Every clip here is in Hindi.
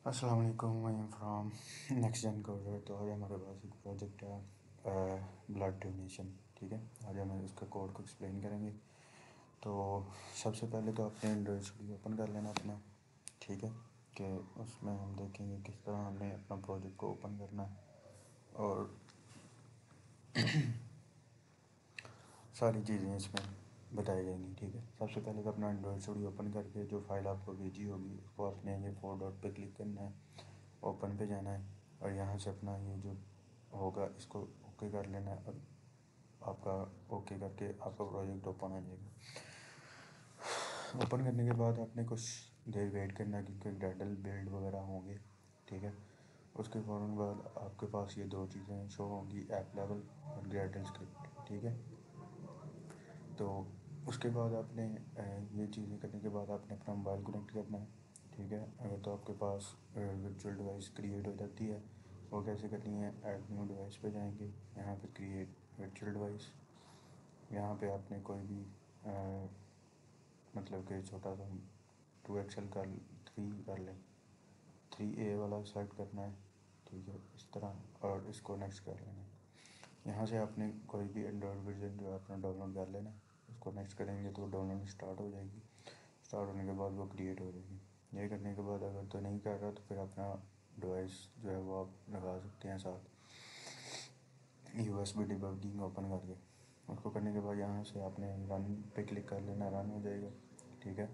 अस्सलाम वालेकुम। I am from next gen coder. तो आज हमारे पास एक प्रोजेक्ट है ब्लड डोनेशन। ठीक है, आज हम उसका कोड को एक्सप्लेन करेंगे। तो सबसे पहले तो आपने एंड्रॉइड स्टूडियो ओपन कर लेना अपना। ठीक है, कि उसमें हम देखेंगे किस तरह हमने अपना प्रोजेक्ट को ओपन करना है और सारी चीज़ें इसमें बताई जाएंगी। ठीक है, सबसे पहले तो अपना एंड्रॉइड स्टूडियो ओपन करके जो फाइल आपको भेजी होगी उसको आपने ये 4 डॉट पे क्लिक करना है, ओपन पे जाना है और यहाँ से अपना ये जो होगा इसको ओके कर लेना है और आपका ओके करके आपका प्रोजेक्ट ओपन आ जाएगा। ओपन करने के बाद आपने कुछ देर वेट करना है क्योंकि ग्रेडल बिल्ड वगैरह होंगे। ठीक है, उसके फ़ौरन बाद आपके पास ये दो चीज़ें शो होंगी, ऐप लेवल और ग्रेडल स्क्रिप्ट। ठीक है, तो उसके बाद आपने ये चीज़ें करने के बाद आपने अपना मोबाइल कनेक्ट करना है। ठीक है, अगर तो आपके पास वर्चुअल डिवाइस क्रिएट हो जाती है, वो कैसे करनी है, ऐड न्यू डिवाइस पे जाएंगे, यहाँ पे क्रिएट वर्चुअल डिवाइस, यहाँ पे आपने कोई भी मतलब कि छोटा सा 2 XL का 3 कर लें, 3A वाला सेलेक्ट करना है। ठीक है, इस तरह और इसको नेक्स्ट कर लेना है। यहाँ से आपने कोई भी एंड्रॉयड वर्जन जो है अपना डाउनलोड कर लेना है, उसको नेक्स्ट करेंगे तो डाउनलोड स्टार्ट हो जाएगी। स्टार्ट होने के बाद वो क्रिएट हो जाएगी। ये करने के बाद अगर तो नहीं कर रहा तो फिर अपना डिवाइस जो है वो आप लगा सकते हैं साथ USB डिबगिंग ओपन करके। उसको करने के बाद यहाँ से आपने रन पे क्लिक कर लेना, रन हो जाएगा। ठीक है,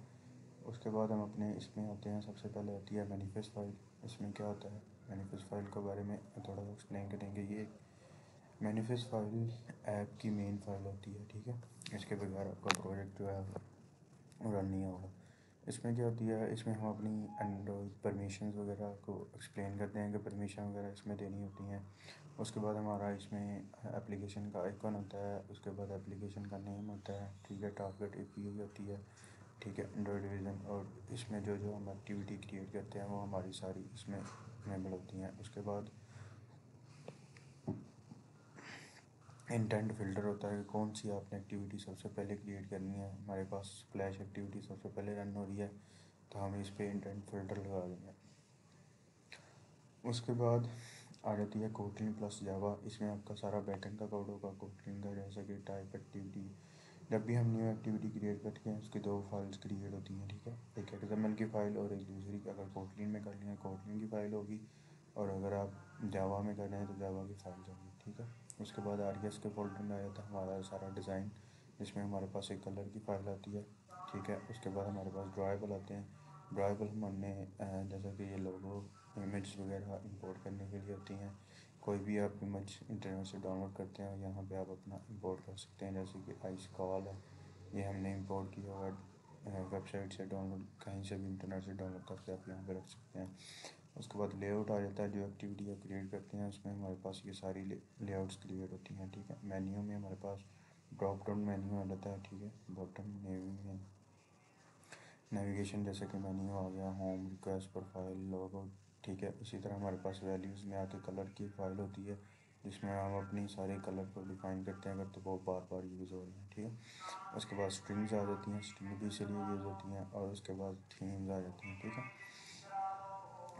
उसके बाद हम अपने इसमें आते हैं। सबसे पहले आती है मैनिफेस्ट फाइल। इसमें क्या होता है, मैनिफेस्ट फाइल के बारे में थोड़ा सा एक्सप्लेन करेंगे। ये मैनिफेस्ट फाइल ऐप की मेन फाइल होती है। ठीक है, इसके बगैर आपका प्रोजेक्ट जो है रन नहीं होगा। इसमें क्या होती है, इसमें हम अपनी एंड्रॉइड परमिशंस वगैरह को एक्सप्लेन करते हैं कि परमिशन वगैरह इसमें देनी होती हैं। उसके बाद हमारा इसमें एप्लीकेशन का आइकन होता है, उसके बाद एप्लीकेशन का नेम होता है। ठीक है, टारगेट API होती है। ठीक है, एंड्रॉइड डिवीज़न, और इसमें जो जो हम एक्टिविटी क्रिएट करते हैं वो हमारी सारी इसमें इनेबल होती हैं। उसके बाद इंटेंट फ़िल्टर होता है कि कौन सी आपने एक्टिविटी सबसे पहले क्रिएट करनी है। हमारे पास स्प्लैश एक्टिविटी सबसे पहले रन हो रही है तो हम इस पर इंटेंट फ़िल्टर लगा देंगे। उसके बाद आ जाती है कोटलिन प्लस जावा। इसमें आपका सारा बैकएंड का कोड होगा कोटलिन का, जैसे कि टाइप एक्टिविटी। जब भी हम न्यू एक्टिविटी क्रिएट करते हैं उसकी दो फाइल्स क्रिएट होती हैं। ठीक है, एक XML की फ़ाइल और एक दूसरी, अगर कोटलिन में कर लिया कोटलिन की फ़ाइल होगी, और अगर आप जावा में कर रहे हैं तो जावा की फ़ाइल होगी। ठीक है, उसके बाद RES के फोल्डर में आ जाता है हमारा सारा डिज़ाइन, जिसमें हमारे पास एक कलर की फ़ाइल आती है। ठीक है, उसके बाद हमारे पास ड्राइबल आते हैं। ड्राइबल हमने जैसा कि ये लोगो इमेज वगैरह इंपोर्ट करने के लिए होती हैं। कोई भी आप इमेज इंटरनेट से डाउनलोड करते हैं यहाँ पे आप अपना इंपोर्ट कर सकते हैं, जैसे कि आइस कॉल है, ये हमने इंपोर्ट किया हुआ वेबसाइट से डाउनलोड, कहीं से भी इंटरनेट से डाउनलोड करके आप यहाँ पे रख सकते हैं। उसके बाद लेआउट आ जाता है, जो एक्टिविटी आप क्रिएट करते हैं उसमें हमारे पास ये सारी लेआउट्स क्रिएट होती हैं। ठीक है, मेन्यू में हमारे पास ड्रॉप डाउन मेन्यू आ जाता है। ठीक है, बॉटम में नेविगेशन जैसे कि मेन्यू आ गया, होम, रिक्वेस्ट, प्रोफाइल, लोगो। ठीक है, उसी तरह हमारे पास वैल्यूज़ में आके कलर की फाइल होती है, जिसमें हम अपनी सारे कलर को डिफाइन करते हैं अगर तो वो बार बार यूज़ हो रही हैं। ठीक है, उसके बाद स्ट्रिंग्स आ जाती हैं, स्ट्रिंग भी इसीलिए यूज़ होती हैं, और उसके बाद थीम्स आ जाती हैं। ठीक है,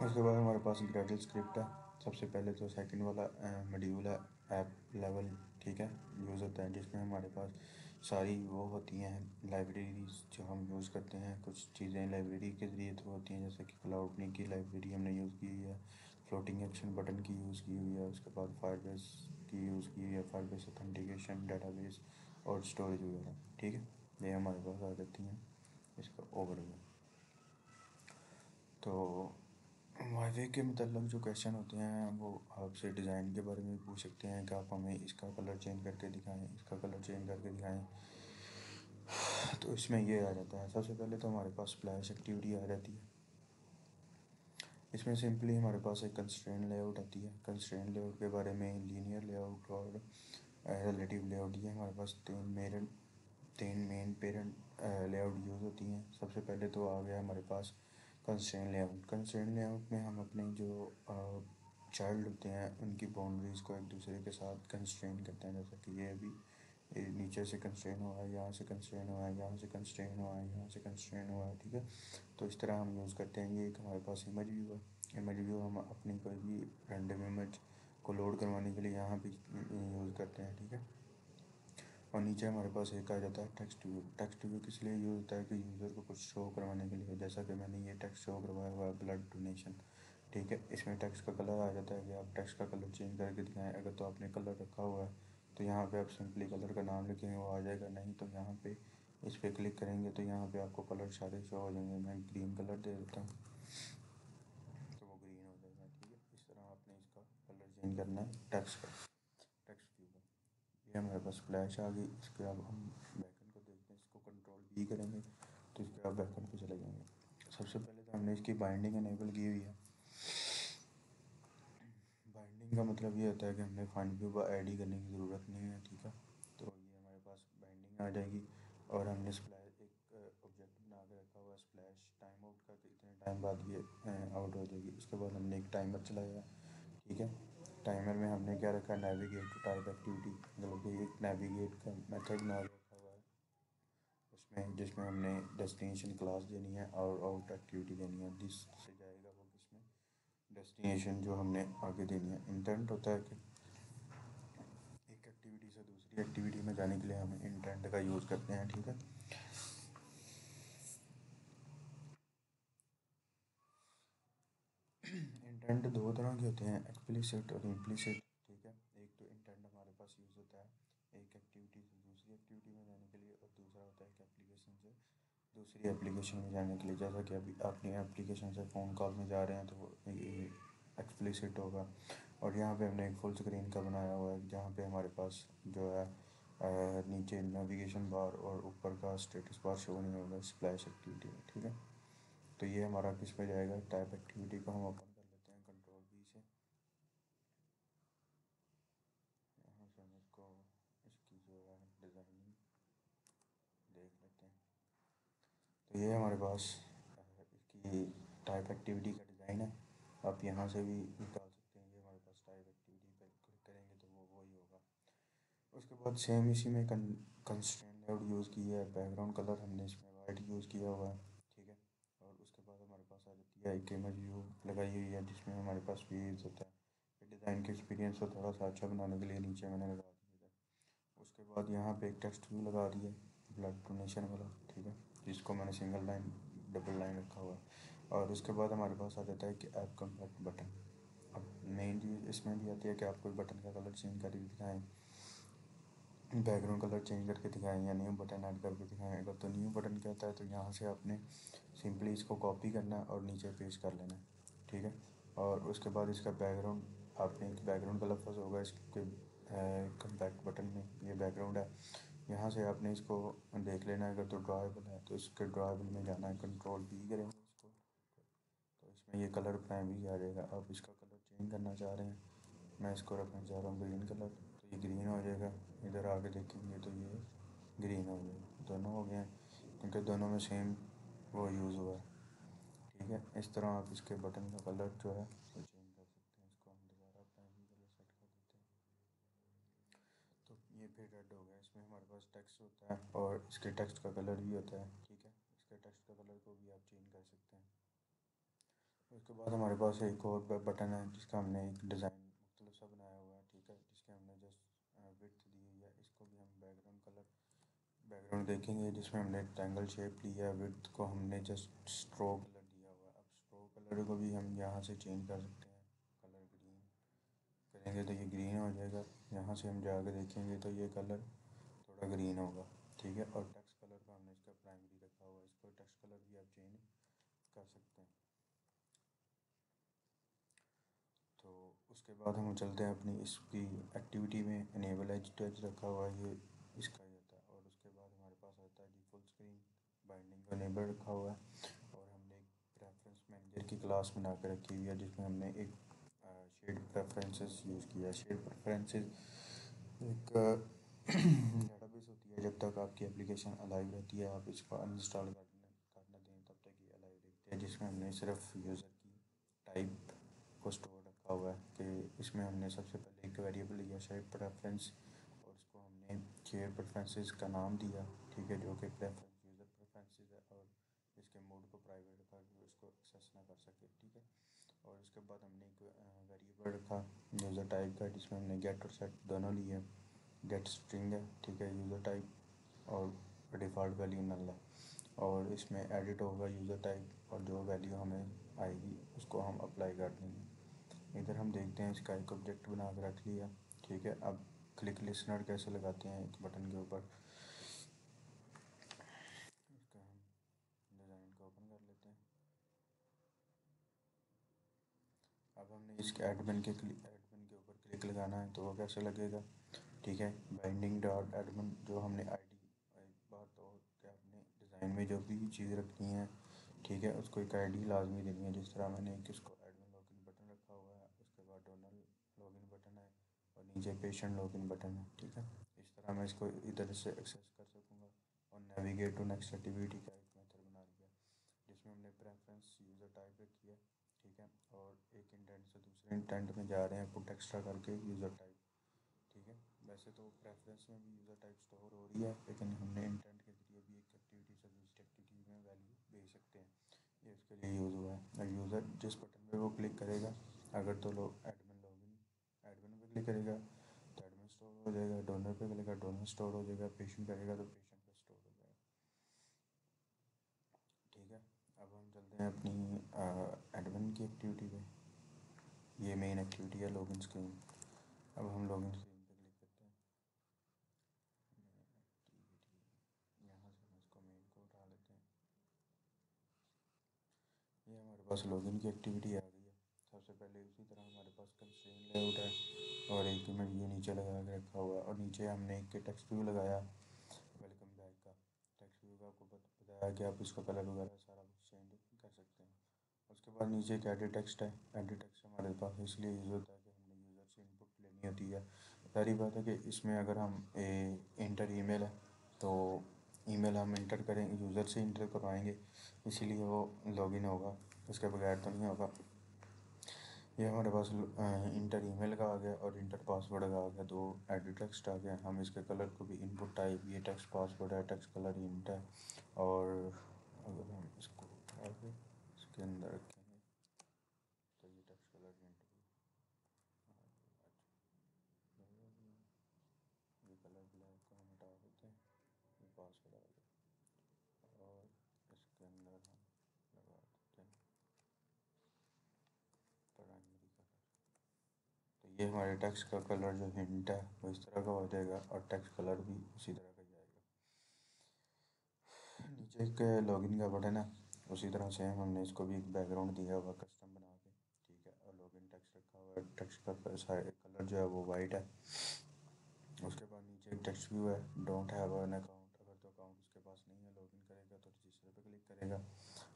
उसके बाद हमारे पास ग्रेडल स्क्रिप्ट है। सबसे पहले तो सेकंड वाला मॉड्यूल है ऐप लेवल। ठीक है, यूज़ होता है, जिसमें हमारे पास सारी वो होती हैं लाइब्रेरीज जो हम यूज़ करते हैं। कुछ चीज़ें लाइब्रेरी के ज़रिए थ्रू होती हैं, जैसे कि क्लाउडनी की लाइब्रेरी हमने यूज़ की हुई है, फ्लोटिंग एक्शन बटन की यूज़ की हुई है, उसके बाद फायरबेस की यूज़ की हुई है, फायरबेस ऑथेंटिकेशन, डाटाबेस और स्टोरेज वगैरह। ठीक है, ये हमारे पास आ जाती हैं। इसका ओवरव्यू तो वाईफाई के मतलब जो क्वेश्चन होते हैं वो आपसे डिज़ाइन के बारे में पूछ सकते हैं कि आप हमें इसका कलर चेंज करके दिखाएं, इसका कलर चेंज करके दिखाएं। तो इसमें ये आ जाता है, सबसे पहले तो हमारे पास स्प्लैश एक्टिविटी आ जाती है। इसमें सिंपली हमारे पास एक कंस्ट्रेंट लेआउट आती है। कंस्ट्रेंट लेआउट के बारे में लीनियर लेआउट और रिलेटिव लेआउट, ये हमारे पास तीन मेन पेरेंट लेआउट यूज़ होती हैं। सबसे पहले तो आ गया हमारे पास कंस्ट्रेंट लेआउट। कंस्ट्रेंट लेआउट में हम अपने जो चाइल्ड होते हैं उनकी बाउंड्रीज़ को एक दूसरे के साथ कंस्ट्रेन करते हैं, जैसे कि ये अभी नीचे से कंस्ट्रेन हुआ है, यहाँ से कंस्ट्रेन हुआ है, यहाँ से कंस्ट्रेन हुआ है, यहाँ से कंस्ट्रेन हुआ है। ठीक है, तो इस तरह हम यूज़ करते हैं। ये एक हमारे पास इमेज व्यू है। इमेज व्यू हम अपनी कोई भी रैंडम इमेज को लोड करवाने के लिए यहाँ भी यूज़ करते हैं, ठीक है। और नीचे हमारे पास एक आ जाता है टेक्स्ट व्यू। टेक्स्ट व्यू किस लिए यूज़ होता है कि यूज़र को कुछ शो करवाने के लिए, जैसा कि मैंने ये टेक्स्ट शो करवाया हुआ है ब्लड डोनेशन, ठीक है। इसमें टेक्स्ट का कलर आ जाता है कि आप टेक्स्ट का कलर चेंज करके दिखाएं। अगर तो आपने कलर रखा हुआ है तो यहाँ पे आप सिंपली कलर का नाम लिखेंगे, वो आ जाएगा। नहीं तो यहाँ पे इस पर क्लिक करेंगे तो यहाँ पे आपको कलर सारे शो हो जाएंगे। मैं ग्रीन कलर दे देता हूँ तो वो ग्रीन हो जाएगा, ठीक है। इस तरह आपने इसका कलर चेंज करना है टेक्स्ट का, टेक्स्ट व्यू का। ये हमारे पास फ्लैश आ गई। इसके अब हम बैकएंड को देखते हैं। इसको कंट्रोल बी करेंगे तो इसके अब बैकएंड पे चले जाएंगे। सबसे पहले तो हमने इसकी बाइंडिंग इनेबल की हुई है। बाइंडिंग का मतलब ये होता है कि हमने फाइंड व्यू का ऐड ही करने की ज़रूरत नहीं है, ठीक है। तो ये हमारे पास बाइंडिंग आ जाएगी। और हमने स्प्लैश एक ऑब्जेक्ट बना के रखा हुआ है स्प्लैश टाइम आउट का, कि इतने टाइम बाद ये आउट हो जाएगी। उसके बाद हमने एक टाइमर चलाया, ठीक है। टाइमर में हमने क्या रखा है, नेविगेट टू टाइप एक्टिविटी, मतलब कि एक नेविगेट का मेथड बना के रखा हुआ है उसमें, जिसमें हमने डेस्टिनेशन क्लास देनी है और आउट एक्टिविटी देनी है। दिस से जाएगा वो किसमें, डेस्टिनेशन जो हमने आगे देनी है। इंटेंट होता है कि एक एक्टिविटी से दूसरी एक्टिविटी में जाने के लिए हम इंटेंट का यूज़ करते हैं, ठीक है। इंटेंट दो तरह के होते हैं, एक्सप्लिसिट और इम्प्लिसिट, ठीक है। एक तो इंटेंट हमारे पास यूज़ होता है एक एक्टिविटी से दूसरी एक्टिविटी में जाने के लिए, और दूसरा होता है एक एप्लीकेशन से दूसरी एप्लीकेशन में जाने के लिए। जैसा कि अभी अपनी एप्लीकेशन से फ़ोन कॉल में जा रहे हैं तो वो एक्सप्लिसिट होगा। और यहाँ पे हमने एक फुल स्क्रीन का बनाया हुआ है जहाँ पे हमारे पास जो है नीचे नेविगेशन बार और ऊपर का स्टेटस बार शो नहीं होगा स्प्लैश एक्टिविटी में, ठीक है। तो ये हमारा किस पे जाएगा, टाइप एक्टिविटी को हम ओपन कर लेते हैं कंट्रोल बी से। यहाँ से हम इसको इसकी जो है डिज़ाइनिंग देख लेते हैं। तो ये हमारे पास इसकी टाइप एक्टिविटी का डिज़ाइन है। आप यहाँ से भी निकाल सकते हैं। ये हमारे पास टाइप एक्टिविटी पर क्लिक करेंगे तो वो वही होगा। उसके बाद सेम इसी में कंस्ट्रेंट लेआउट यूज़ किया है। बैकग्राउंड कलर हमने इसमें वाइट यूज़ किया हुआ है, ठीक है। और उसके बाद हमारे पास आ जाती है एक इमेज व्यू लगाई हुई है जिसमें हमारे पास व्यूज़ होता है। डिज़ाइन के एक्सपीरियंस को थोड़ा सा अच्छा बनाने के लिए नीचे मैंने लगा दिया था। उसके बाद यहाँ पे एक टेक्स्ट व्यू लगा दिया ब्लड डोनेशन वाला, ठीक है, जिसको मैंने सिंगल लाइन डबल लाइन रखा हुआ है। और उसके बाद हमारे पास आ जाता है कि ऐप कम्पैक्ट बटन। अब मेन चीज़ इसमें भी आती है कि आप कोई बटन का कलर चेंज करके दिखाएँ, बैकग्राउंड कलर चेंज करके दिखाएं या न्यू बटन ऐड करके दिखाएं। अगर तो न्यू बटन कहता है तो यहाँ से आपने सिंपली इसको कॉपी करना है और नीचे पेस्ट कर लेना है, ठीक है। और उसके बाद इसका बैकग्राउंड, आपने एक बैकग्राउंड का लफ्ज़ होगा इसके कम्पैक्ट बटन में, ये बैकग्राउंड है। यहाँ से आपने इसको देख लेना है। अगर तो ड्राइबल है तो इसके ड्राइबल में जाना है, कंट्रोल बी करेंगे इसको तो इसमें ये कलर प्राइमरी आ जाएगा। आप इसका कलर चेंज करना चाह रहे हैं, मैं इसको रखना चाह रहा हूँ ग्रीन कलर, तो ये ग्रीन हो जाएगा। इधर आगे देखेंगे तो ये ग्रीन हो जाएगा। दोनों हो गए हैं क्योंकि दोनों में सेम वो यूज़ हुआ है, ठीक है। इस तरह आप इसके बटन का कलर जो है वो चेंज कर सकते हैं। इसको हम दोबारा प्राइमरी कलर सेट कर देते हैं तो ये फिर रेड हो गया। इसमें हमारे पास टेक्स्ट होता है और इसके टेक्स्ट का कलर भी होता है, ठीक है। इसके टेक्स्ट का कलर को भी आप चेंज कर सकते हैं। उसके बाद हमारे पास एक और बटन है जिसका हमने एक डिज़ाइन मुख्तलिफ सा बनाया हुआ है, ठीक है, जिसके हमने जस्ट विड्थ दी हुई है। इसको भी हम बैकग्राउंड कलर, बैकग्राउंड देखेंगे जिसमें हमने रेक्टेंगल शेप लिया है। विड्थ को हमने जस्ट स्ट्रोक कलर दिया हुआ है। अब स्ट्रोक कलर को भी हम यहाँ से चेंज कर सकते हैं। कलर ग्रीन करेंगे तो ये ग्रीन हो जाएगा। यहाँ से हम जाकर देखेंगे तो ये कलर थोड़ा ग्रीन होगा, ठीक है। और टेक्स्ट कलर का हमने इसका प्राइमरी रखा हुआ है। इसको टेक्स्ट कलर भी आप चेंज कर सकते हैं। तो उसके बाद हम चलते हैं अपनी इसकी एक्टिविटी में। इनेबल एज टू एज रखा हुआ है, ये इसका ही होता है। और उसके बाद हमारे पास आता है जी फुल स्क्रीन, बाइंडिंग का इनेबल रखा हुआ है। और हमने एक प्रेफरेंस मैनेजर की क्लास बना कर रखी हुई है जिसमें हमने एक शेड प्रेफरेंसेस यूज़ किया है। शेड प्रेफरेंसेस एक डेटाबेस होती है। जब तक आपकी एप्लीकेशन अलाइव रहती है आप इसको अनइंस्टॉल करना दें तब तक ये अलाइव रहती है, जिसमें हमने सिर्फ यूज़र की टाइप को स्टोर रखा हुआ है। कि इसमें हमने सबसे पहले एक वेरिएबल लिया शेयर प्रेफरेंस और उसको हमने शेयर प्रेफरेंसेस का नाम दिया, ठीक है, जो कि प्रेफरेंस यूज़र प्रेफरेंसेस है। और इसके मोड को प्राइवेट रखा कि उसको एक्सेस ना कर सके, ठीक है। और इसके बाद हमने एक वेरिएबल रखा यूज़र टाइप का, जिसमें हमने गेट और सेट दोनों लिए। गेट स्ट्रिंग है, ठीक है, यूज़र टाइप और डिफ़ॉल्ट वैल्यू नल है। और इसमें एडिट होगा यूज़र टाइप और जो वैल्यू हमें आएगी उसको हम अप्लाई कर देंगे। इधर हम देखते हैं इसका एक ऑब्जेक्ट बना कर रख लिया, ठीक है। अब क्लिक लिसनर कैसे लगाते हैं एक बटन के ऊपर, इसका हम डिज़ाइन को ओपन कर लेते हैं। अब हमने इसके एडमिन के ऊपर क्लिक लगाना है, तो वो कैसे लगेगा, ठीक है। बाइंडिंग डॉट एडमिन, जो हमने आईडी, एक बार तो क्या आपने डिज़ाइन में जो भी चीज़ रखनी है, ठीक है, उसको एक आईडी लाजमी देनी है। जिस तरह मैंने एक इसको एडमिन लॉगिन बटन रखा हुआ है, उसके बाद डोनर लॉगिन बटन है और नीचे पेशेंट लॉगिन बटन है, ठीक है। इस तरह मैं इसको इधर से एक्सेस कर सकूँगा। और नेविगेट टू नेक्स्ट एक्टिविटी का एक मेथड बना लिया, जिसमें हमने प्रेफरेंस यूज़र टाइप रखी है, ठीक है। और एक इंटेंट से दूसरे इंटेंट में जा रहे हैं पुट एक्स्ट्रा करके यूज़र टाइप, ठीक है। वैसे तो प्रेफरेंस में भी यूज़र टाइप स्टोर हो रही है, लेकिन हमने इंटेंट के जरिए भी एक एक्टिविटी से दूसरी एक्टिविटी में वैल्यू भेज सकते हैं, ये उसके लिए यूज़ हुआ है। और यूज़र जिस बटन पे वो क्लिक करेगा, अगर तो लोग एडमिन पे क्लिक करेगा तो एडमिन स्टोर हो जाएगा, डोनर पे करेगा डोनर स्टोर हो जाएगा, पेशेंट करेगा तो पेशेंट पे स्टोर हो जाएगा, ठीक है। अब हम चलते हैं अपनी एडमिन की एक्टिविटी पे। ये मेन एक्टिविटी है लॉगिन स्क्रीन। अब हम लॉगिन स्क्रीन पे क्लिक करते हैं, एक्टिविटी, यहाँ से हम इसको मेन को उठा लेते हैं। ये हमारे पास लॉगिन की एक्टिविटी आ गई है। सबसे पहले उसी तरह हमारे पास कंस्ट्रेंट लेआउट है और एक इमेज ये नीचे लगा के रखा हुआ है, और नीचे हमने एक टेक्स्ट व्यू लगाया वेलकम बैक का। टेक्स्ट व्यू का आपको बताया कि आप इसका कलर वगैरह सारा कुछ चेंज कर सकते हैं। उसके बाद नीचे एक एडिट टेक्स्ट है। एडिट टेक्स्ट हमारे पास इसलिए यूज़ होता है कि हमने यूज़र से इनपुट लेनी होती है। सारी बात है कि इसमें अगर हम इंटर ईमेल है तो ईमेल हम इंटर करेंगे, यूज़र से इंटर करवाएंगे, इसीलिए वो लॉगिन होगा, उसके बगैर तो नहीं होगा। ये हमारे पास इंटर ईमेल का आ गया और इंटर पासवर्ड का आ गया, दो एडिट टेक्स्ट आ गया। हम इसके कलर को भी इनपुट टाइप, ये टेक्स्ट पासवर्ड है, टेक्स्ट कलर इंट है। और अगर हम इसको उठा के इसके अंदर रखेंगे तो ये टेक्स्ट कलर इंट भी ये कलर ब्लैक को हम हटा देते हैं, ये पासवर्ड आ गया। और इसके अंदर हम लगा देते हैं प्राइमरी कलर। तो ये हमारे टेक्स्ट का कलर जो हिंट है वो इस तरह का हो जाएगा और टेक्स्ट कलर भी उसी तरह का जाएगा। नीचे एक लॉगिन का बटन है, उसी तरह से हमने इसको भी एक बैकग्राउंड दिया हुआ कस्टम बना के, ठीक है। और लॉगिन टेक्स्ट रखा हुआ है, टेक्स्ट का कलर जो है वो वाइट है। उसके बाद नीचे एक टेक्स्ट व्यू है, डोंट हैव एन अकाउंट, अगर तो अकाउंट उसके पास नहीं है, लॉगिन करेगा तो रजिस्टर पे क्लिक करेगा।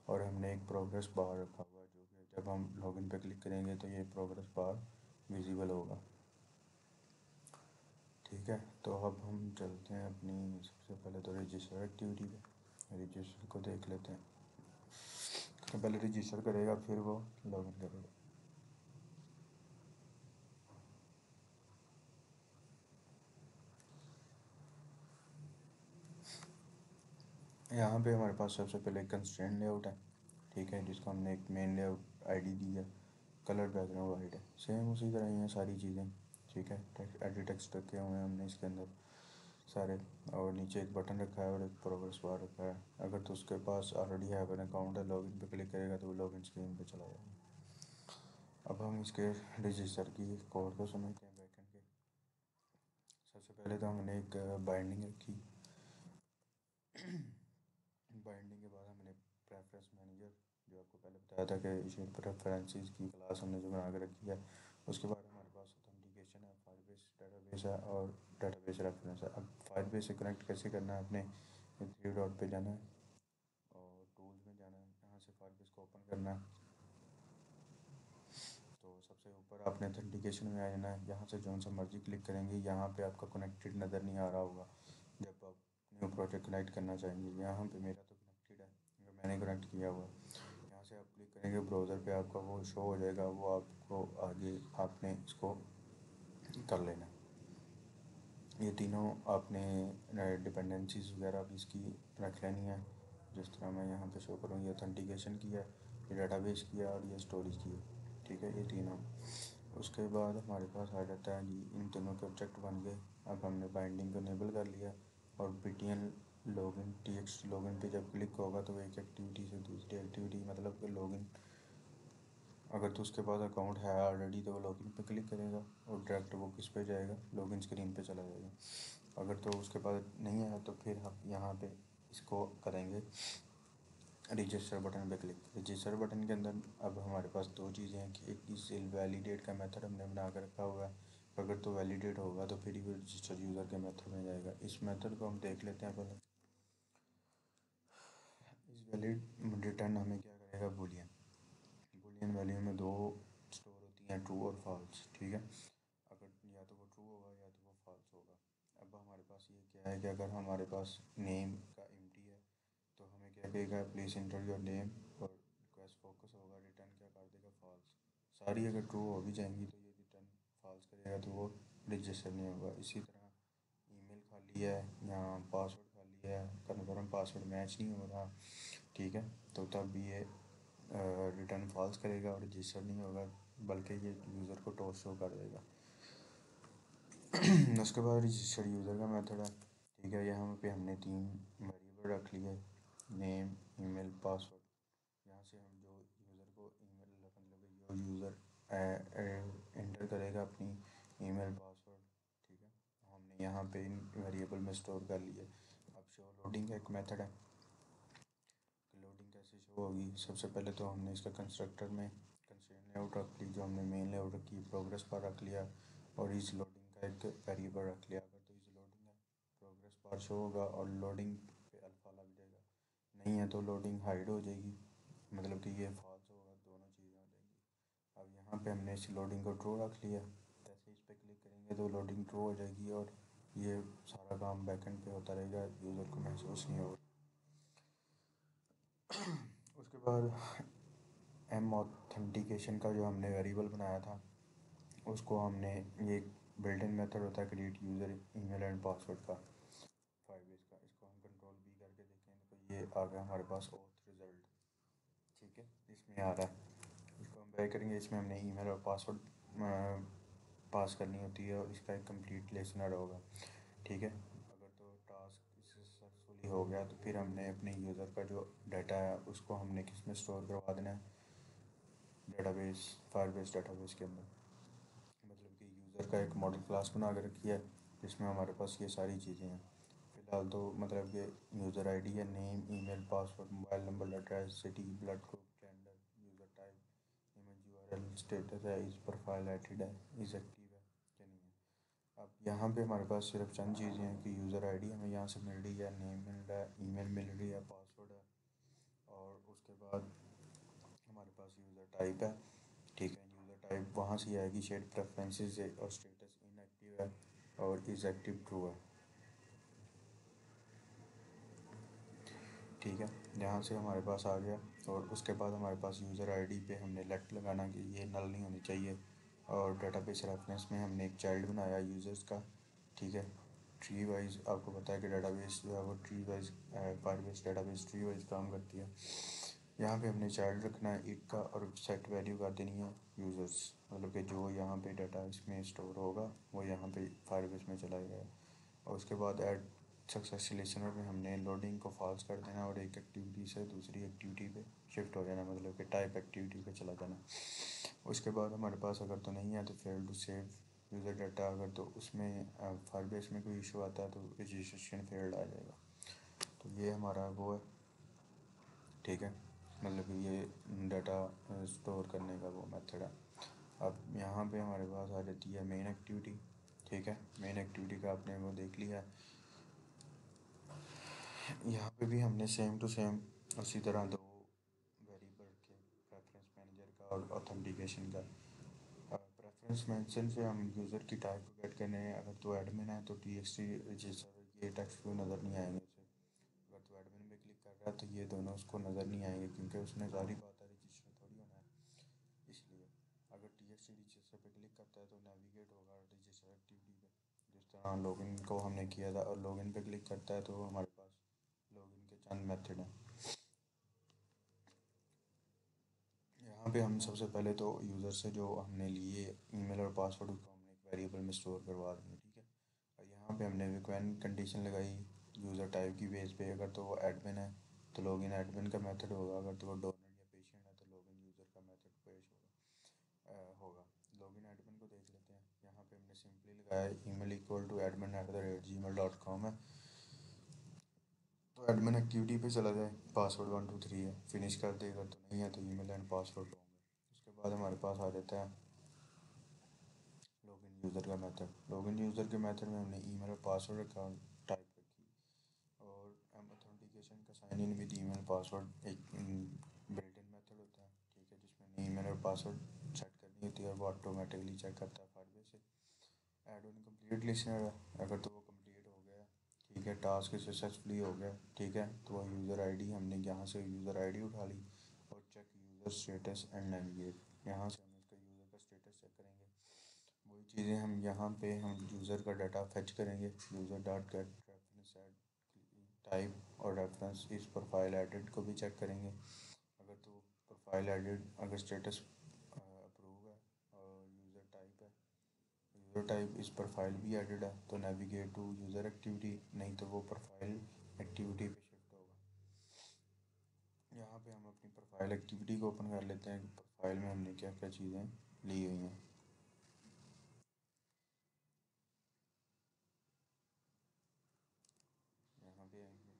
और हमने एक प्रोग्रेस बार रखा हुआ है, जो कि जब हम लॉगिन पे क्लिक करेंगे तो ये प्रोग्रेस बार विजिबल होगा, ठीक है। तो अब हम चलते हैं अपनी सबसे पहले तो रजिस्टर एक्टिविटी पे, रजिस्टर को देख लेते हैं। तो पहले रजिस्टर करेगा फिर वो लॉगिन करेगा। यहाँ पे हमारे पास सबसे पहले कंस्ट्रेंट लेआउट है, ठीक है, जिसको हमने एक मेन लेआउट आईडी दी है, कलर बैकग्राउंड वाइट है। सेम उसी तरह ही हैं सारी चीज़ें, ठीक है। एडिट टेक्स्ट रखे हुए हैं हमने इसके अंदर सारे, और नीचे एक बटन रखा है और एक प्रोग्रेस बार रखा है। अगर तो उसके पास ऑलरेडी हैव एन अकाउंट है, लॉगिन पे क्लिक करेगा तो वो लॉगिन स्क्रीन पे चला जाएगा। अब हम इसके रजिस्टर की कोड को समझते हैं बैकएंड के। सबसे पहले तो हमने एक बाइंडिंग रखी, बाइंडिंग के बाद हमने प्रेफरेंस मैनेजर, जो आपको पहले बताया था कि इसे प्रेफरेंसेस की क्लास हमने जो बना के रखी है। उसके बाद हमारे पास ऑथेंटिकेशन है, फायरबेस डेटाबेस है और डेटाबेस रेफरेंस है। अब फायरबेस से कनेक्ट कैसे करना है, आपने थ्री डॉट पे जाना है और टूल्स में जाना है, यहाँ से फायरबेस को ओपन करना है। तो सबसे ऊपर आपने ऑथेंटिकेशन में आ जाना है, यहाँ से जौन सा मर्जी क्लिक करेंगे, यहाँ पे आपका कनेक्टेड नज़र नहीं आ रहा होगा जब आप न्यू प्रोजेक्ट कनेक्ट करना चाहेंगे। यहाँ पे मेरा तो कनेक्टेड है, मैंने कनेक्ट किया हुआ है। यहाँ से आप क्लिक करेंगे ब्राउज़र पे, आपका वो शो हो जाएगा, वो आपको आगे आपने इसको कर लेना है। ये तीनों आपने डिपेंडेंसीज वगैरह भी इसकी रख लेनी है। जिस तरह मैं यहाँ पे शो करूँ, ये ऑथेंटिकेशन की है, ये डेटाबेस की है और ये स्टोरेज की है। ठीक है, ये तीनों। उसके बाद हमारे पास आ जाता है जी, इन दोनों के ऑब्जेक्ट बन गए। अब हमने बाइंडिंग को इनेबल कर लिया और btn लॉगिन txt लॉगिन पे जब क्लिक होगा तो एक एक्टिविटी से दूसरी एक्टिविटी, मतलब कि लॉगिन, अगर तो उसके पास अकाउंट है ऑलरेडी तो वो लॉगिन पे क्लिक करेगा और डायरेक्ट वो किस पे जाएगा, लॉगिन स्क्रीन पे चला जाएगा। अगर तो उसके पास नहीं है तो फिर हम यहाँ पे इसको करेंगे रजिस्टर बटन पे क्लिक। रजिस्टर बटन के अंदर अब हमारे पास दो चीज़ें हैं कि एक इस वैलिडेट का मेथड हमने बना कर रखा हुआ है, अगर तो वैलिडेट होगा तो फिर ही वो रजिस्टर यूज़र के मेथड में जाएगा। इस मेथड को हम देख लेते हैं पहले। इस वैलिड रिटर्न हमें क्या करेगा, बूलियन। बूलियन वैल्यू में दो स्टोर होती हैं, ट्रू और फॉल्स, ठीक है। अगर या तो वो ट्रू होगा या तो वो फॉल्स होगा। अब हमारे पास ये क्या है कि अगर हमारे पास नेम का एम्प्टी है तो हमें क्या कहेगा, प्लीज़ इंटर योर नेम, और रिक्वेस्ट फोकस होगा, रिटर्न क्या कर देगा, फॉल्स। सारी अगर ट्रू हो भी जाएंगी तो ये रिटर्न फॉल्स करेगा, तो वो रजिस्टर नहीं होगा। इसी तरह ईमेल खाली है या पासवर्ड खाली है, कन्फर्म पासवर्ड मैच नहीं हो रहा, ठीक है, तो तब ये रिटर्न फॉल्स करेगा और रजिस्टर नहीं होगा, बल्कि ये यूज़र को टॉस शो कर देगा। उसके बाद रजिस्टर यूज़र का मेथड है, ठीक है। यहाँ पे हमने तीन वेरिएबल रख लिए, नेम, ईमेल, पासवर्ड। यहाँ से हम जो यूज़र को ईमेल, मतलब जो यूज़र एंटर करेगा अपनी ईमेल, पासवर्ड, ठीक है, हमने यहाँ पे इन वेरिएबल में स्टोर कर लिए। अब शो लोडिंग का एक मेथड है, लोडिंग कैसे शो होगी। सबसे पहले तो हमने इसका कंस्ट्रक्टर में कंस्ट्रेंट लेआउट रख ली, जो हमने मेन लेआउट रखी, प्रोग्रेस बार रख लिया और इस लोडिंग का एक वेरिएबल रख लिया। अगर तो इस लोडिंग है, प्रोग्रेस बार शो होगा और लोडिंग पे अल्फ़ा लग जाएगा, नहीं है तो लोडिंग हाइड हो जाएगी, मतलब कि ये फॉल्स होगा, दोनों चीज़ें हो जाएंगी। अब यहाँ पे हमने इस लोडिंग को ट्रू रख लिया, जैसे इस पर क्लिक करेंगे तो लोडिंग ट्रू हो जाएगी और ये सारा काम बैकएंड पे होता रहेगा, यूज़र को महसूस नहीं होगा। उसके बाद एम ऑथेंटिकेशन का जो हमने वेरिएबल बनाया था उसको हमने, ये बिल्ट इन मेथड होता है create user email and password का, फाइवेज का, इसको हम कंट्रोल बी करके देखें तो ये आ गया हमारे पास ऑथ रिजल्ट, ठीक है, इसमें आ रहा है। इसको हम बैक करेंगे, इसमें हमने ईमेल और पासवर्ड पास करनी होती है और इसका एक कंप्लीट लिसनर होगा, ठीक है। अगर तो टास्क सक्सेसफुली हो गया तो फिर हमने अपने यूज़र का जो डाटा है उसको हमने किस में स्टोर करवा देना है, डेटाबेस, फायरबेस डेटाबेस के अंदर। मतलब कि यूज़र का एक मॉडल क्लास बना के रखी है जिसमें हमारे पास ये सारी चीज़ें हैं। फ़िलहाल तो मतलब कि यूज़र आईडी है, name, email, password, mobile number, address, city, blood group, gender, user type, image URL, status है, इस प्रोफाइल एडिड है, इस एक्टिव है क्या नहीं है। अब यहाँ पे हमारे पास सिर्फ चंद चीज़ें हैं कि यूज़र आईडी हमें यहाँ से मिल रही है, नेम मिल रहा है, ईमेल मिल रही है, पासवर्ड है, और उसके बाद हमारे पास यूज़र टाइप है, ठीक है। यूज़र टाइप वहाँ से आएगी, शेड प्रेफरेंसेस है और स्टेटस इनएक्टिव है और इज़ एक्टिव ट्रू है, ठीक है। यहाँ से हमारे पास आ गया और उसके बाद हमारे पास यूज़र आईडी पे हमने लेट लगाना कि ये नल नहीं होनी चाहिए, और डेटाबेस रेफरेंस में हमने एक चाइल्ड बनाया यूज़र्स का, ठीक है। ट्री वाइज आपको पता है कि डेटाबेस जो है वो tree wise, Firebase database tree wise काम करती है। यहाँ पे हमने चाइल्ड रखना है एक का और सेट वैल्यू कर देनी है यूज़र्स, मतलब कि जो यहाँ पे डाटा इसमें स्टोर होगा वो यहाँ पे फायरबेस में चला जाएगा। और उसके बाद ऐड सक्सेस लिसनर में हमने लोडिंग को फॉल्स कर देना और एक एक्टिविटी से दूसरी एक्टिविटी पे शिफ्ट हो जाना, मतलब कि टाइप एक्टिविटी पे चला जाना। उसके बाद हमारे पास अगर तो नहीं है तो fail to save user data, अगर तो उसमें फायरबेस में कोई इशू आता है तो रजिस्ट्रेशन फेल्ड आ जाएगा। तो ये हमारा वो है, ठीक है, मतलब कि ये डाटा स्टोर करने का वो मेथड है। अब यहाँ पे हमारे पास आ जाती है मेन एक्टिविटी, ठीक है। मेन एक्टिविटी का आपने वो देख लिया। यहाँ पे भी हमने सेम टू सेम उसी तरह दो वेरिएबल रखे, प्रेफरेंस मैनेजर का और ऑथेंटिकेशन का। प्रेफरेंस मैनेजर से हम यूज़र की टाइप को गेट करने हैं, अगर तो एडमिन है तो टीएक्सटी रजिस्टर ये टेक्स्ट को नज़र नहीं आएंगे उसे। अगर तो एडमिन पे क्लिक कर रहा है तो ये दोनों उसको नज़र नहीं आएंगे क्योंकि उसने जारी बात है रजिस्टर थोड़ी होना है, इसलिए। अगर टीएक्सटी रजिस्टर पे क्लिक करता है तो नेविगेट होगा रजिस्टर एक्टिविटी पे, जिस तरह लॉगिन को हमने किया था, और लॉगिन पे क्लिक करता है तो हमारे पास लॉगिन के चंद मेथड हैं। यहाँ पे हम सबसे पहले तो यूज़र से जो हमने लिए ईमेल और पासवर्ड उसको हमने एक वेरिएबल में स्टोर करवा देंगे, ठीक है। और यहाँ पे हमने रिक्वायरमेंट कंडीशन लगाई यूज़र टाइप की बेस पे, अगर तो वो एडमिन है तो लॉगिन एडमिन का मेथड होगा, अगर तो वो डोनर या पेशेंट है तो लॉगिन यूज़र का मेथड पेश होगा। लॉगिन एडमिन को देख लेते हैं। यहाँ पे हमने सिंपली लगाया ईमेल इक्वल टू admin@gmail.com है, तो एडमिन एक्टिविटी पे चला जाए, पासवर्ड 123 है, फिनिश कर देगा, तो नहीं है तो ईमेल एंड पासवर्ड होंगे। उसके बाद हमारे पास आ जाता है लॉगिन यूज़र का मेथड। लॉगिन यूज़र के मेथड में हमने ईमेल और पासवर्ड अकाउंट टाइप रखी, और ऑथेंटिकेशन का sign in with email password एक बिल्ट इन मेथड होता है, ठीक है, जिसमें हमने ईमेल और पासवर्ड सेट करनी होती है और वो ऑटोमेटिकली चेक करता है फायरबेस से। ऐड ऑन कंप्लीट लिसनर है, अगर तो वो कंप्लीट हो गया, ठीक है, टास्क सक्सेसफुली हो गया, ठीक है, तो वो यूज़र आईडी हमने यहाँ से यूज़र आईडी उठा ली, और check user status and navigate, यहाँ से हम इसका यूज़र का स्टेटस चेक करेंगे। वही चीज़ें हम यहाँ पे हम यूज़र का डाटा फेच करेंगे, user dot gate reference type और रेफरेंस इस प्रोफाइल एडिट को भी चेक करेंगे, अगर तो प्रोफाइल एडिट अगर स्टेटस अप्रूव है और यूज़र टाइप है, यूज़र टाइप इस प्रोफाइल भी एडिड है तो नेविगेट टू यूज़र एक्टिविटी, नहीं तो वो प्रोफाइल एक्टिविटी पे शिफ्ट होगा। यहाँ पे हम अपनी प्रोफाइल एक्टिविटी को ओपन कर लेते हैं कि प्रोफाइल में हमने क्या क्या चीज़ें ली हुई हैं। यहाँ पे आएंगे,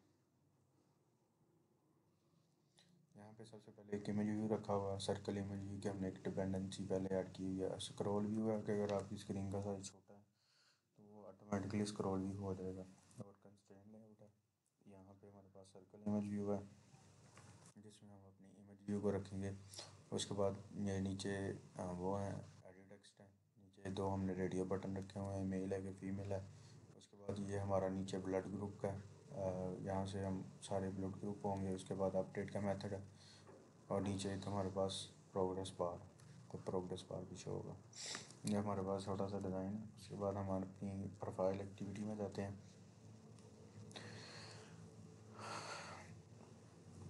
यहाँ पे सबसे पहले एक इमेज व्यू रखा हुआ है, सर्कल इमेज व्यू की हमने एक डिपेंडेंसी पहले ऐड की हुई है। स्क्रॉल व्यू है कि अगर आपकी स्क्रीन का साइज छोटा है तो वो ऑटोमेटिकली स्क्रॉल व्यू हो जाएगा। और कंस्ट्रेंट लेआउट है, यहाँ पे हमारे पास सर्कल इमेज व्यू है जिसमें हम अपनी इमेज व्यू को रखेंगे। उसके बाद ये नीचे वो है एडिट टेक्स्ट है, नीचे दो हमने रेडियो बटन रखे हुए हैं, मेल है कि फीमेल है। उसके बाद ये हमारा नीचे ब्लड ग्रुप का है, यहाँ से हम सारे ब्लड ग्रुप होंगे। उसके बाद अपडेट का मेथड है, और नीचे एक हमारे पास प्रोग्रेस बार, तो प्रोग्रेस बार भी शो होगा। ये हमारे पास छोटा सा डिज़ाइन है। उसके बाद हम अपनी प्रोफाइल एक्टिविटी में जाते हैं।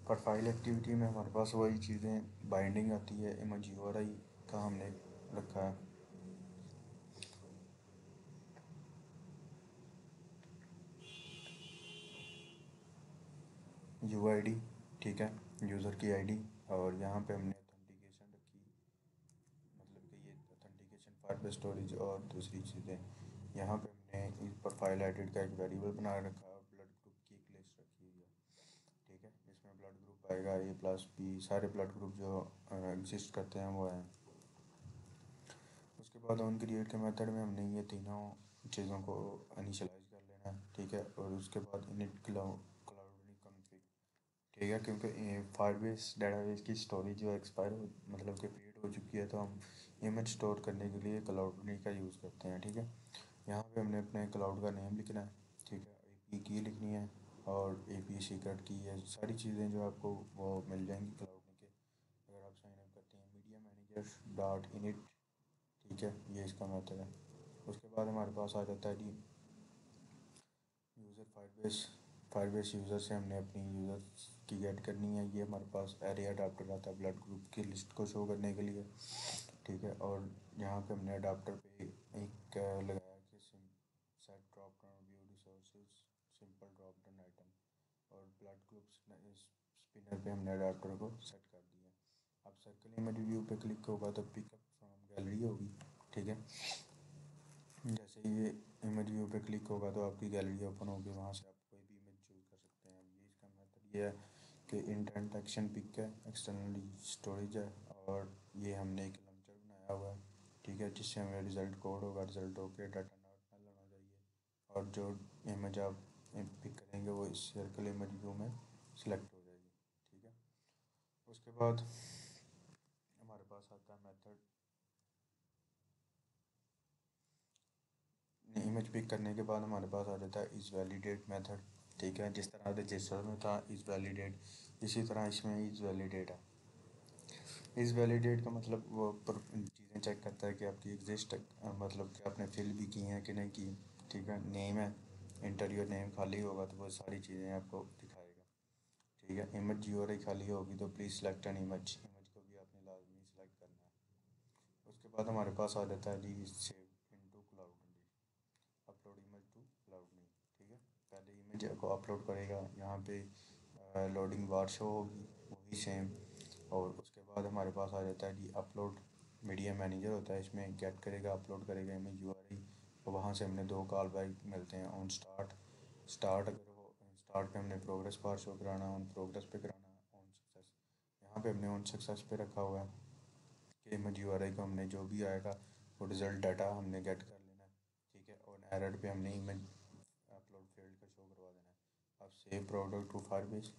प्रोफाइल एक्टिविटी में हमारे पास वही चीज़ें बाइंडिंग आती है, इमेज यूआरआई का हमने रखा है, यूआईडी, ठीक है, यूज़र की आईडी। और यहाँ पे हमने ऑथेंटिकेशन रखी, मतलब कि ये ऑथेंटिकेशन फाइल स्टोरेज और दूसरी चीज़ें। यहाँ पे हमने इस प्रोफाइल एडिट का एक वेरिएबल बना रखा है, और ब्लड ग्रुप की एक लिस्ट रखी हुई है, ठीक है, जिसमें ब्लड ग्रुप आएगा A+B, सारे ब्लड ग्रुप जो एग्जिस्ट करते हैं वो हैं। उसके बाद ऑन क्रिएट के मेथड में हमने ये तीनों चीज़ों को इनिशियलाइज कर लेना है, ठीक है। और उसके बाद इनिट क्लाउड कॉन्फ़िग, ठीक है, क्योंकि फायरबेस डेटाबेस की स्टोरेज जो एक्सपायर हो मतलब कि पेड हो चुकी है, तो हम इमेज स्टोर करने के लिए क्लाउडनी का यूज़ करते हैं, ठीक है। यहाँ पे हमने अपने क्लाउड का नेम लिखना है, ठीक है, एपी की लिखनी है, और एपी सीक्रेट की है, सारी चीज़ें जो आपको वो मिल जाएंगी क्लाउडनी के अगर आप साइन अप करते हैं। मीडिया मैनेजर डॉट इनिट, ठीक है, ये इसका मेथड है। उसके बाद हमारे पास आ जाता है जी यूज़र फायरबेस। फायरबेस यूज़र से हमने अपनी यूज़र की गेट करनी है। ये हमारे पास एरे अडाप्टर आता है ब्लड ग्रुप की लिस्ट को शो करने के लिए, ठीक है। और यहाँ पे हमने अडाप्टर पे एक लगाया कि set drop down view resources simple drop down item, और ब्लड ग्रुप स्पिनर पे हमने अडाप्टर को सेट कर दिया। अब सर्कल इमेज व्यू पे क्लिक होगा तो पिकअप फ्रॉम गैलरी होगी, ठीक है। जैसे ये इमेज व्यू पे क्लिक होगा तो आपकी गैलरी ओपन होगी, वहाँ से आप कोई भी इमेज चूज़ कर सकते हैं। ये इसका मेथड ये है कि इंटेंट एक्शन पिक है, एक्सटर्नली स्टोरेज है, और ये हमने एक लॉन्चर बनाया हुआ है, ठीक है, जिससे हमें रिज़ल्ट कोड होगा, रिज़ल्ट होके डाटा नॉट नल होना चाहिए, और जो इमेज आप पिक करेंगे वो इस सर्कल इमेज व्यू में सिलेक्ट हो जाएगी, ठीक है। उसके बाद हमारे पास आता है मेथड इमेज पिक करने के बाद हमारे पास आ जाता है इज़ वैलिडेट मेथड, ठीक है। जिस तरह रजिस्टर में था इज़ वैलिडेट, इसी तरह इसमें इज़ वैलिडेट है। इज़ वैलिडेट का मतलब वो चीज़ें चेक करता है कि आपकी एग्जिस्ट मतलब कि आपने फिल भी की हैं कि नहीं की, ठीक है। नेम है, इंटर योर नेम खाली होगा तो वो सारी चीज़ें आपको दिखाएगा, ठीक है। इमेज यूआरआई खाली होगी तो please select an image, image को भी आपने लाजमी बाद हमारे पास आ जाता है जी सेव इनटू क्लाउड जी, अपलोड इमेज टू क्लाउड नहीं, ठीक है। पहले इमेज को अपलोड करेगा, यहाँ पे लोडिंग बार शो होगी वही सेम, और उसके बाद हमारे पास आ जाता है जी अपलोड मीडिया मैनेजर होता है, इसमें गेट करेगा, अपलोड करेगा इमेज यूआरआई, और वहाँ से हमने दो कॉल बैक मिलते हैं ऑन स्टार्ट। स्टार्ट अगर हो स्टार्ट पे हमने प्रोग्रेस बार शो कराना, ऑन प्रोग्रेस पे कराना, ऑन सक्सेस, यहाँ पे हमने ऑन सक्सेस पे रखा हुआ है कि इमेज यूआरआई को हमने जो भी आएगा वो रिजल्ट डाटा हमने गेट कर लेना है, ठीक है। और एरर पे हमने इमेज अपलोड फील्ड का शो करवा देना है। अब सेव प्रोडक्ट टू फायरबेस,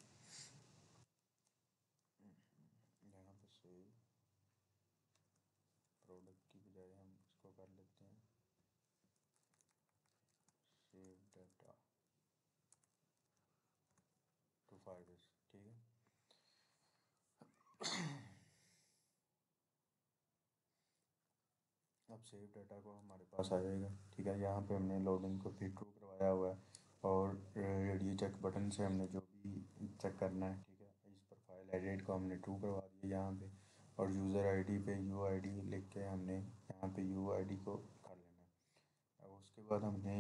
यहाँ पे सेव प्रोडक्ट की बजाय हम इसको कर लेते हैं सेव डाटा टू फायरबेस, ठीक है। अब सेव डाटा को हमारे पास आ जाएगा, ठीक है। यहाँ पे हमने लोडिंग को भी ट्रू करवाया हुआ है, और रेडियो चेक बटन से हमने जो भी चेक करना है, ठीक है। इस पर फाइल एडिट को हमने ट्रू करवा दिया यहाँ पे, और यूज़र आईडी पे यू आई डी लिख के हमने यहाँ पे यू आई डी को कर लेना है। अब उसके बाद हमने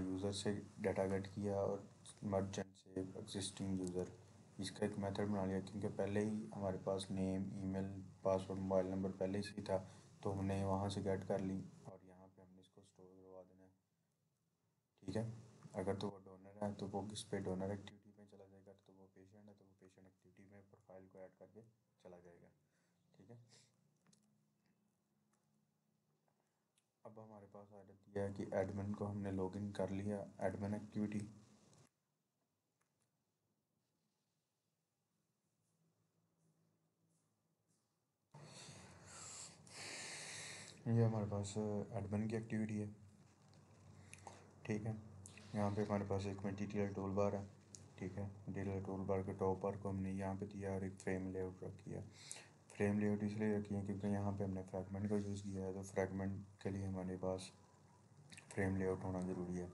यूज़र से डाटा गेट किया, और मर्चेंट से एग्जिस्टिंग यूज़र, इसका एक मेथड बना लिया, क्योंकि पहले ही हमारे पास name email password mobile number पहले से ही था, तो हमने वहाँ से गेट कर ली, और यहाँ पे हमने इसको स्टोर करवा देना है, ठीक है। अगर तो वो डोनर है तो वो किस पे डोनर एक्टिविटी में चला जाएगा, तो वो पेशेंट है तो वो पेशेंट एक्टिविटी में प्रोफाइल को ऐड करके चला जाएगा, ठीक है। अब हमारे पास आ जाती है कि एडमिन को हमने लॉगिन कर लिया, एडमिन एक्टिविटी, ये हमारे पास एडमिन की एक्टिविटी है, ठीक है। यहाँ पे हमारे पास एक मटीरियल टूल बार है, ठीक है। मटीरियल टूल बार के टॉप बार को हमने यहाँ पे दिया, और एक फ्रेम लेआउट रखी है। फ्रेम लेआउट इसलिए रखी है क्योंकि यहाँ पे हमने फ्रैगमेंट का यूज़ किया है, तो फ्रैगमेंट के लिए हमारे पास फ्रेम लेआउट होना ज़रूरी है।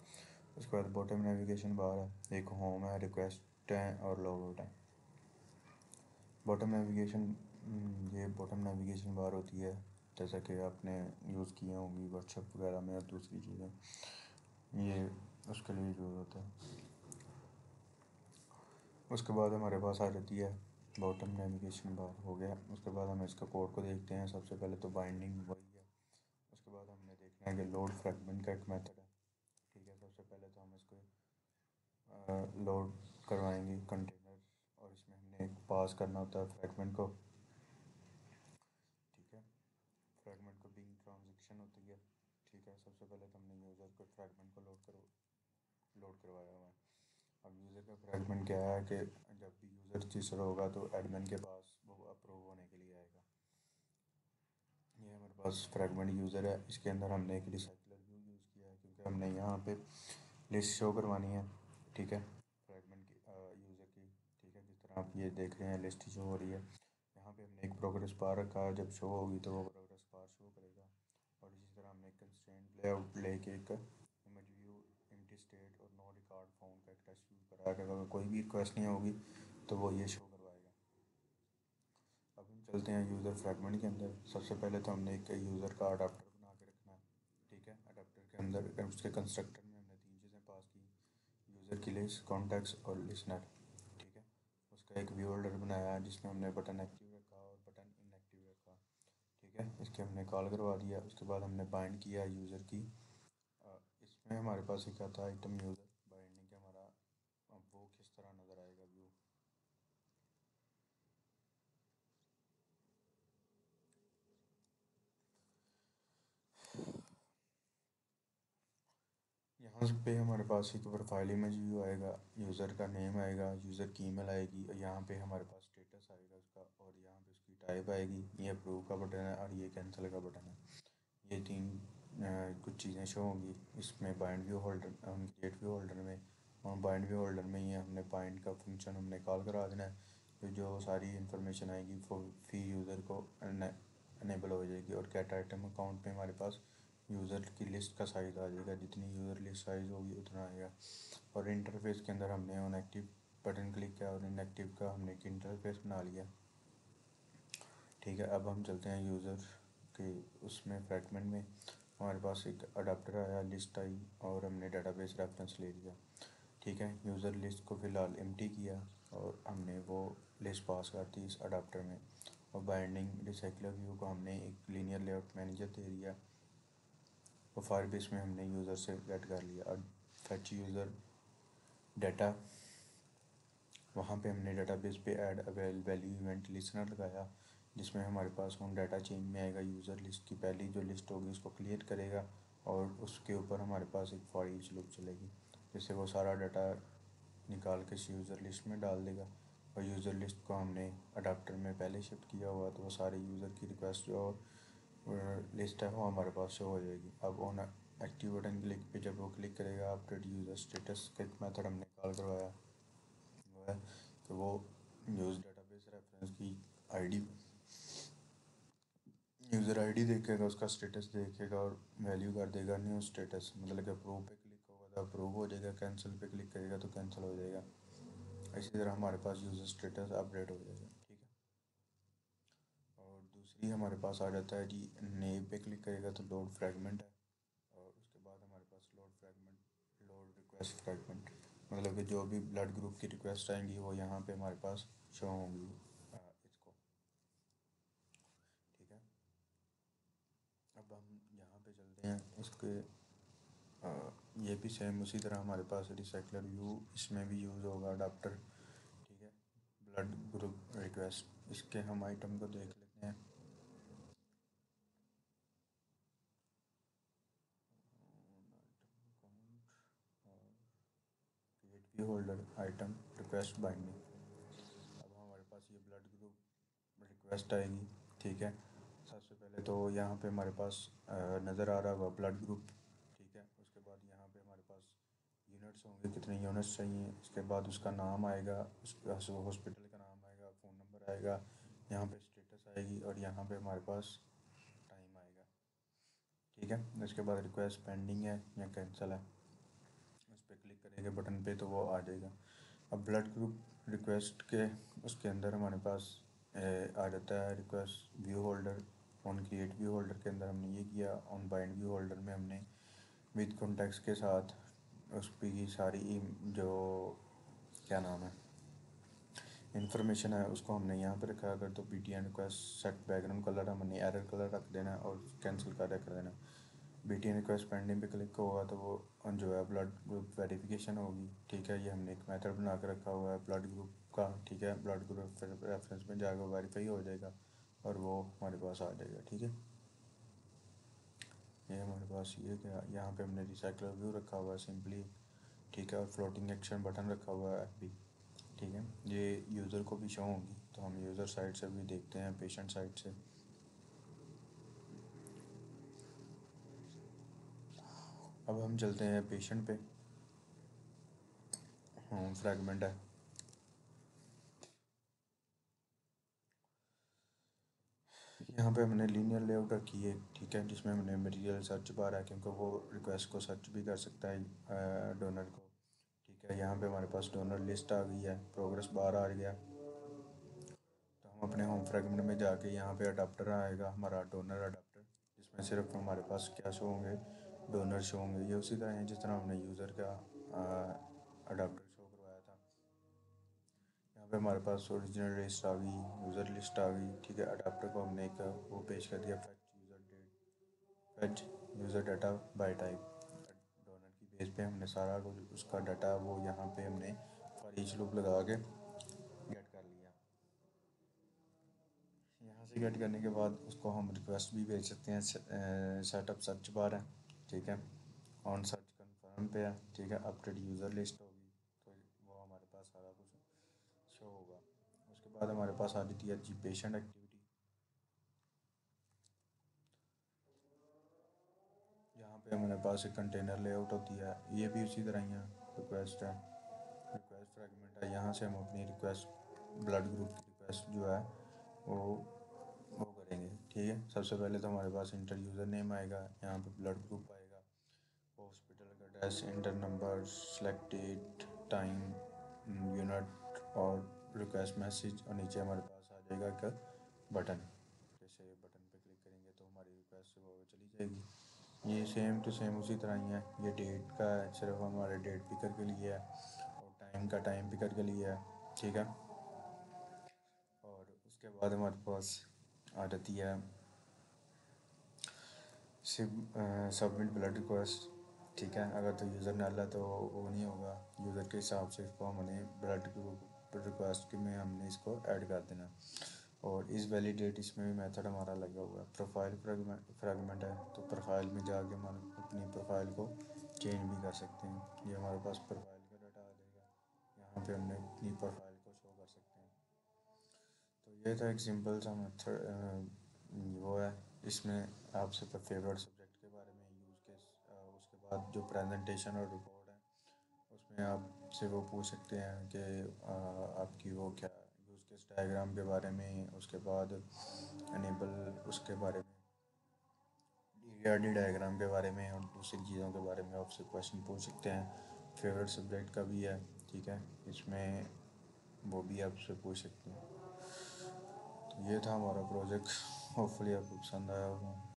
उसके बाद बॉटम नेविगेशन बार है, एक होम है, रिक्वेस्ट है, और लॉगआउट है। बॉटम नेविगेशन, ये बॉटम नेविगेशन बार होती है, जैसा कि आपने यूज़ किए होंगी व्हाट्सएप वगैरह में और दूसरी चीज़ें, ये उसके लिए यूज़ होता है। उसके बाद हमारे पास आ जाती है बॉटम नेविगेशन बार, हो गया। उसके बाद हम इसका कोड को देखते हैं। सबसे पहले तो बाइंडिंग वही है, उसके बाद हमने देखना है कि लोड फ्रैगमेंट का एक मेथड है, ठीक है। सबसे पहले तो हम इसको लोड करवाएंगे कंटेनर, और इसमें हमने एक पास करना होता है फ्रैगमेंट को, ठीक है। फ्रैगमेंट को बिंग ट्रांजेक्शन होती है, ठीक है। सबसे पहले तो हमने यूज़र को फ्रैगमेंट को लोड करवाया हुआ है। अब यूज़र का फ्रैगमेंट क्या है कि जब भी यूज़र रजिस्टर होगा तो एडमिन के पास वो अप्रूव होने के लिए आएगा। ये हमारे पास फ्रैगमेंट यूज़र है, इसके अंदर हमने एक रिसाइकलर व्यू यूज़ किया है, क्योंकि हमने यहाँ पे लिस्ट शो करवानी है, ठीक है, फ्रैगमेंट की यूज़र की, ठीक है। जिस तरह आप ये देख रहे हैं लिस्ट शो हो रही है, यहाँ पे हमने एक प्रोग्रेस बार रखा है, जब शो होगी तो वो प्रोग्रेस बार शो करेगा। और इसी तरह हमने कंस्ट्रेंट लेआउट लेके एक इमेज व्यू एम्प्टी स्टेट और नो रिकॉर्ड फाउंड का एक टेस्ट यूज़ करा है, अगर कोई भी रिक्वेस्ट नहीं होगी तो वो ये शो करवाएगा। अब हम चलते हैं यूज़र फ्रैगमेंट के अंदर। सबसे पहले तो हमने एक यूज़र का अडाप्टर बना के रखना है, ठीक है। अडाप्टर के अंदर उसके कंस्ट्रक्टर में हमने तीन चीज़ें पास की, यूज़र की लिस्ट, कॉन्टैक्ट्स और लिसनर, ठीक है। उसका एक व्यू होल्डर बनाया जिसमें हमने बटन एक्टिव रखा और बटन इनएक्टिव रखा, ठीक है। इसके हमने कॉल करवा दिया। उसके बाद हमने बाइंड किया यूज़र की, इसमें हमारे पास एक आता है आइटम यूज़र बाइंडिंग के, हमारा वो किस तरह नज़र आएगा व्यू। यहाँ पे हमारे पास एक प्रोफाइल इमेज व्यू आएगा, यूज़र का नेम आएगा, यूज़र की ईमेल आएगी, और यहाँ पे हमारे पास स्टेटस आएगा उसका, और यहाँ पे उसकी टाइप आएगी, ये अप्रूव का बटन है और ये कैंसिल का बटन है। ये तीन कुछ चीज़ें शो होंगी इसमें bind view holder, create view holder में, और बाइंड व्यू होल्डर में ये हमने बाइंड का फंक्शन हमने कॉल करा देना है, तो जो सारी इन्फॉर्मेशन आएगी फी यूज़र को अनेबल हो जाएगी। और गेट आइटम अकाउंट पे हमारे पास यूज़र की लिस्ट का साइज़ आ जाएगा, जितनी यूज़र लिस्ट साइज़ होगी उतना आएगा। और इंटरफेस के अंदर हमने ऑन एक्टिव बटन क्लिक किया और इनएक्टिव का हमने एक इंटरफेस बना लिया, ठीक है। अब हम चलते हैं यूज़र उसके उसमें फ्रैगमेंट में हमारे पास एक अडाप्टर आया, लिस्ट आई और हमने डाटाबेस रेफरेंस ले लिया। ठीक है, यूज़र लिस्ट को फ़िलहाल एम्प्टी किया और हमने वो लिस्ट पास कर दी इस अडाप्टर में, और बाइंडिंग रिसाइकलर व्यू को हमने एक लीनियर लेआउट मैनेजर दे दिया और फायरबेस में हमने यूज़र से गेट कर लिया। और फैच यूज़र डाटा, वहाँ पे हमने डाटाबेस पे ऐड वैल्यू इवेंट लिसनर लगाया, जिसमें हमारे पास हम डाटा चेंज में आएगा, यूज़र लिस्ट की पहली जो लिस्ट होगी उसको क्लियर करेगा और उसके ऊपर हमारे पास एक फॉर ईच लूप चलेगी, जिससे वो सारा डाटा निकाल के यूज़र लिस्ट में डाल देगा। और यूज़र लिस्ट को हमने अडाप्टर में पहले शिफ्ट किया हुआ, तो वो सारे यूज़र की रिक्वेस्ट जो लिस्ट है वो हमारे पास शो हो जाएगी। अब ऑन एक्टिव बटन क्लिक पे जब वो क्लिक करेगा, अपडेट यूज़र स्टेटस का एक मेथड हमने कॉल करवाया वो है कि वो यूज़ डाटाबेस रेफरेंस की आईडी, यूज़र आईडी देखेगा, उसका स्टेटस देखेगा और वैल्यू कर देगा न्यू स्टेटस, मतलब कि अप्रूव पे क्लिक होगा तो अप्रूव हो जाएगा, कैंसिल पे क्लिक करेगा तो कैंसिल हो जाएगा। इसी तरह हमारे पास यूज़र स्टेटस अपडेट हो जाएगा। ठीक है, और दूसरी हमारे पास आ जाता है जी, नेम पे क्लिक करेगा तो लोड फ्रैगमेंट है, और उसके बाद हमारे पास load fragment, load request fragment, मतलब कि जो भी ब्लड ग्रुप की रिक्वेस्ट आएंगी वो यहाँ पे हमारे पास शो होंगी इसको। ठीक है, अब हम यहाँ पे चलते हैं इसके, ये भी सेम उसी तरह हमारे पास रिसाइकलर व्यू, इसमें भी यूज़ होगा अडाप्टर। ठीक है, ब्लड ग्रुप रिक्वेस्ट, इसके हम आइटम को देख लेते हैं। Create view holder item request binding, अब हमारे पास ये ब्लड ग्रुप रिक्वेस्ट आएगी। ठीक है, सबसे पहले तो यहाँ पे हमारे पास नज़र आ रहा होगा ब्लड ग्रुप। ठीक है, उसके बाद यहाँ पे हमारे पास यूनिट्स होंगे, कितने यूनिट्स चाहिए, इसके बाद उसका नाम आएगा, उसका हॉस्पिटल का नाम आएगा, फ़ोन नंबर आएगा, यहाँ पे स्टेटस आएगी और यहाँ पे हमारे पास टाइम आएगा। ठीक है, इसके बाद रिक्वेस्ट पेंडिंग है या कैंसिल है, उस पर क्लिक करेंगे बटन पे तो वो आ जाएगा। अब ब्लड ग्रुप रिक्वेस्ट के उसके अंदर हमारे पास आ जाता है request view holder. On create view holder के अंदर हमने ये किया, ऑन बाइंड व्यू होल्डर में हमने विद कॉन्टेक्स्ट के साथ उस पर की सारी जो क्या नाम है इन्फॉर्मेशन है उसको हमने यहाँ पे रखा। अगर तो BTN request set background colour हमने एरर कलर रख देना और कैंसिल कर देना। BTN रिक्वेस्ट पेंडिंग पे क्लिक होगा तो वो जो है ब्लड ग्रुप वेरिफिकेशन होगी। ठीक है, ये हमने एक मेथड बना कर रखा हुआ है ब्लड ग्रुप का। ठीक है, ब्लड ग्रुप रेफरेंस में जाकर वेरीफाई हो जाएगा और वो हमारे पास आ जाएगा। ठीक है, ये हमारे पास ये क्या, यहाँ पे हमने रिसाइकलर व्यू रखा हुआ है सिंपली। ठीक है, और फ्लोटिंग एक्शन बटन रखा हुआ है FB। ठीक है, ये यूज़र को भी शो होंगी, तो हम यूज़र साइड से भी देखते हैं, पेशेंट साइड से। अब हम चलते हैं पेशेंट पे। हाँ, फ्रैगमेंट है, यहाँ पे हमने लीनियर लेआउट रखी है। ठीक है, जिसमें हमने मटेरियल सर्च बार है, क्योंकि वो रिक्वेस्ट को सर्च भी कर सकता है डोनर को। ठीक है, यहाँ पे हमारे पास डोनर लिस्ट आ गई है, प्रोग्रेस बार आ गया। तो हम अपने होम फ्रैगमेंट में जाके यहाँ पे अडाप्टर आएगा हमारा डोनर अडाप्टर, जिसमें सिर्फ हमारे पास क्या शो होंगे, डोनर शो होंगे। ये उसी तरह है जिस तरह हमने यूज़र का अडाप्टर शो करवाया था। यहाँ पे हमारे पास ओरिजिनल लिस्ट आ गई, यूज़र लिस्ट आ गई। ठीक है, अडाप्टर को हमने एक वो पेश कर दिया, fetch user data bye type. Donor की बेस पे हमने सारा कुछ उसका डाटा वो यहाँ पे हमने फॉर ईच लूप लगा के गेट कर लिया। यहाँ से गेट करने के बाद उसको हम रिक्वेस्ट भी भेज सकते हैं। सेटअप सर्च बार है। ठीक है, ऑन सर्च कन्फर्म पे है। ठीक है, अपडेट यूज़र लिस्ट होगी तो वो हमारे पास सारा कुछ शो होगा। उसके बाद हमारे पास आ जाती है जी पेशेंट एक्टिविटी। यहाँ पे हमारे पास एक कंटेनर लेआउट होती है, ये भी उसी तरह ही है। रिक्वेस्ट है, रिक्वेस्ट फ्रेगमेंट है, यहाँ से हम अपनी रिक्वेस्ट ब्लड ग्रुप की रिक्वेस्ट जो है वो वो करेंगे। ठीक है, सबसे पहले तो हमारे पास इंटर यूज़र नेम आएगा, यहाँ पे ब्लड ग्रुप आएगा, हॉस्पिटल का address, enter number, select date, time, unit और रिक्वेस्ट मैसेज। और नीचे हमारे पास आ जाएगा एक बटन, जैसे बटन पे क्लिक करेंगे तो हमारी मिलेगी। ये सेम टू सेम उसी तरह ही है। ये डेट का है, सिर्फ हमारे डेट पिकर के लिए है, और टाइम का टाइम पिकर के लिए है, ठीक है। और उसके बाद हमारे पास आ जाती है सबमिट ब्लड रिक्वेस्ट, ठीक है। अगर तो यूज़र नल है तो वो नहीं होगा, यूज़र के हिसाब से इसको हमने ब्लड रिक्वेस्ट में हमने इसको ऐड कर देना। और इस वैलिडेट इसमें भी मेथड हमारा लगा हुआ है। प्रोफाइल फ्रेगमेंट है, तो प्रोफाइल में जाके हम अपनी प्रोफाइल को चेंज भी कर सकते हैं। ये हमारे पास प्रोफाइल का डाटा आ जाएगा, यहाँ पे हमने अपनी प्रोफाइल को शो कर सकते हैं। तो ये था एक सिंपल सा मेथड, वो है। इसमें आपसे फेवरेट सब्जेक्ट के बारे में, यूज़ केस, उसके बाद जो प्रेजेंटेशन और रिपोर्ट है उसमें आपसे वो पूछ सकते हैं कि आपकी वो क्या यूज़ केस डायग्राम के बारे में, उसके बाद अनेबल उसके बारे में, ईआरडी डायग्राम के बारे में, और दूसरी चीज़ों के बारे में आपसे क्वेश्चन पूछ सकते हैं। फेवरेट सब्जेक्ट का भी है, ठीक है, इसमें वो भी आपसे पूछ सकते हैं। तो ये था हमारा प्रोजेक्ट, होपफुली आपको पसंद आया होगा।